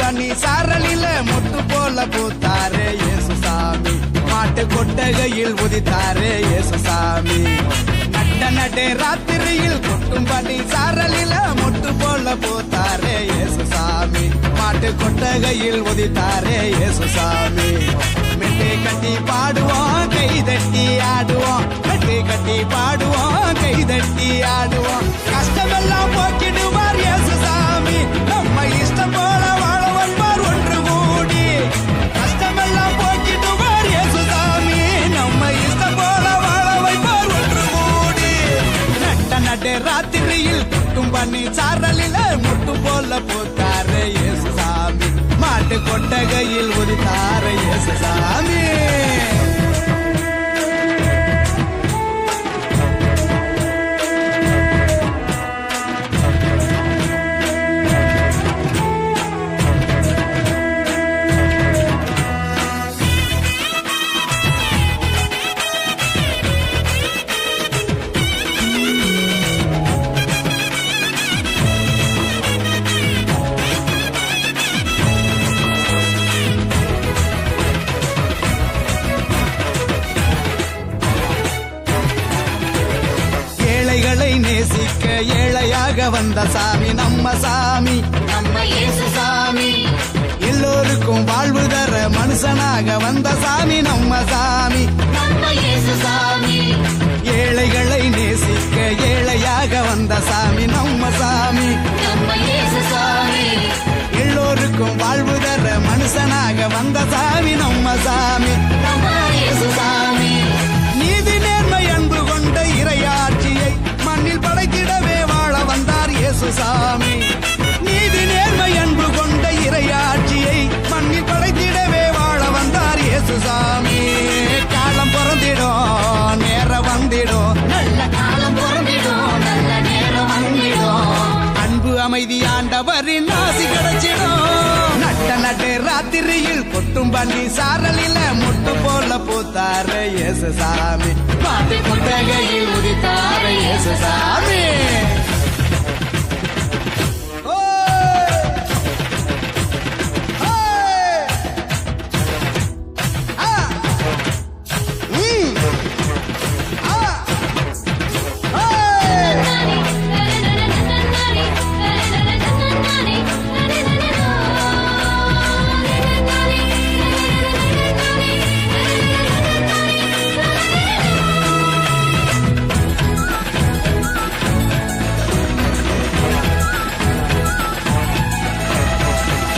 பண்ணி சாரலில முட்டு போல பூத்தாரே இயேசுசாமி மாட்டு கொட்டகையில் உதித்தாரே இயேசுசாமி நட்டே ராத்திரியில் கொட்டும் பண்ணி சாரலில முட்டு போல பூத்தாரே இயேசுசாமி மாட்டு கொட்டகையில் உதித்தாரே இயேசுசாமி மெட்டை கட்டி பாடுவோம் கைதட்டி ஆடுவோம் மெட்டை கட்டி பாடுவோம் கைதட்டி ஆடுவோம் கஷ்டமெல்லாம் போக்கிடுவார் இயேசுசாமி நம்ம இஷ்டம் போல வாழ வந்தார் ஒன்று கூடி கஷ்டமெல்லாம் போக்கிடுவார் இயேசுசாமி நம்ம இஷ்டம் போல வாழ வைப்பார் ஒன்று கூடி நட்டே ராத்திரியில் குட்டும் பண்ணி சாரலில முட்டு போல போத்தாரே இயேசுசாமி மாட்டு கொட்டகையில் உதித்தாரே இயேசுசாமி நேசிக்க ஏழையாக வந்த சாமி நம்ம சாமி நம்ம இயேசுசாமி எல்லோருக்கும் வாழ்வு தர மனுஷனாக வந்த சாமி நம்ம சாமி நம்ம இயேசுசாமி ஏழைகளை நேசிக்க ஏழையாக வந்த சாமி நம்ம சாமி நம்ம இயேசுசாமி எல்லோருக்கும் வாழ்வு தர மனுஷனாக வந்த சாமி நம்ம சாமி நம்ம இயேசுசாமி நீதி நேர்மை அன்பு கொண்ட இறையாட்சியை மண்ணில் படைத்திடவே வாழ வந்தார் இயேசுசாமி நீதி நேர்மை அன்பு கொண்ட இறையாட்சியை மண்ணில் படைத்திடவே வாழ வந்தார் இயேசுசாமி காலம் பிறந்திடும் நேரம் வந்திடும் நல்ல காலம் பிறந்திடும் நல்ல நேரம் வந்திடும் அன்பு அமைதி ஆண்டவரின் ஆசி கிடைச்சிடும் நட்டே ராத்திரியில் கொட்டும் பண்ணி சாரலில முட்டு போல பூத்தாரே இயேசுசாமி மாட்டு கொட்டகையில் உதித்தாரே இயேசுசாமி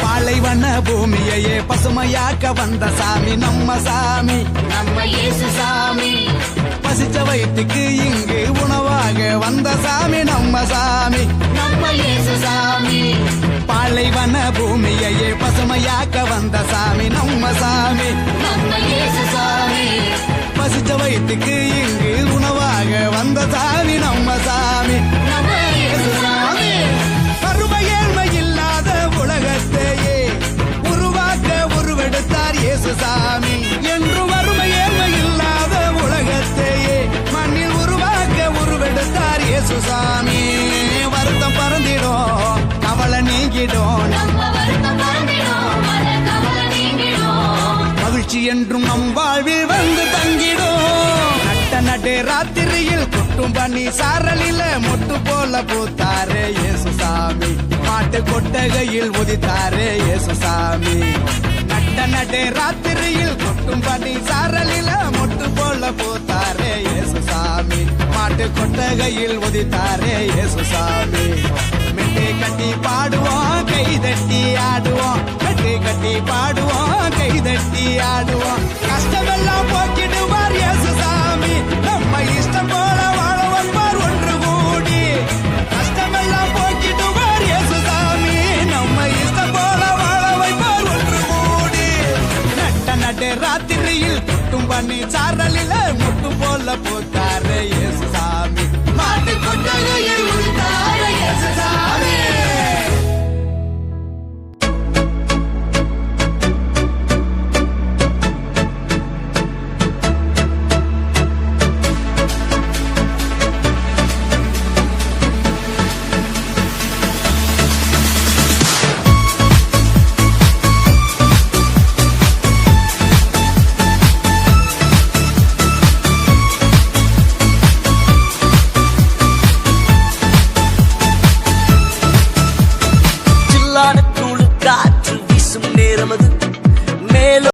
பாலைவன பூமியையே பசுமையாக்க வந்த சாமி நம்ம சாமி நம்ம இயேசுசாமி பசிச்ச வயிற்றுக்கு இங்கு உணவாக வந்த சாமி நம்ம சாமி நம்ம இயேசுசாமி பாலைவன பூமியையே பசுமையாக்க வந்த சாமி நம்ம சாமி நம்ம இயேசுசாமி பசிச்ச வயிற்றுக்கு இங்கு உணவாக வந்த சாமி நம்ம சாமி நம்ம இயேசுசாமி வறுமை ஏழ்மை இல்லாத உலகத்தையே உருவாக்க உருவெடுத்தார் இயேசுசாமி என்று வறுமை ஏழ்மை இல்லாத உலகத்தையே மண்ணில் உருவாக்க உருவெடுத்தார் இயேசுசாமி வருத்தம் பறந்திடும் கவலை நீங்கிடும் நம்ம வருத்தம் பறந்திடும் மன கவலை நீங்கிடும் மகிழ்ச்சி என்றும் நம் வாழ்வில் வந்து தங்கிடும் நட்டே ராத்திரியில் கொட்டும் பண்ணி சாரலில முட்டு போல பூத்தாரே இயேசுசாமி மாட்டு கொட்டகையில் உதித்தாரே இயேசுசாமி நட்டே ராத்திரியில் கொட்டும் பண்ணி சாரலில முட்டு போல பூத்தாரே இயேசுசாமி மாட்டு கொட்டகையில் உதித்தாரே இயேசுசாமி மெட்டை கட்டி பாடுவோம் கைதட்டி ஆடுவோம் மெட்டை கட்டி பாடுவோம் கைதட்டி ஆடுவோம் கஷ்டமெல்லாம் போக்கிடுவார் இயேசுசாமி நம்ம இஷ்டம் போல வாழ வந்தார் ஒன்று கூடி கஷ்டமெல்லாம் போக்கிடுவார் இயேசுசாமி நம்ம இஷ்டம் போல வாழ வைப்பார் ஒன்று கூடி நட்டே ராத்திரியில் குட்டும் பண்ணி சாரலில முட்டு போல போத்தாரே இயேசுசாமி மாட்டு கொட்டகையில் உதித்தாரே இயேசுசாமி அலமேலு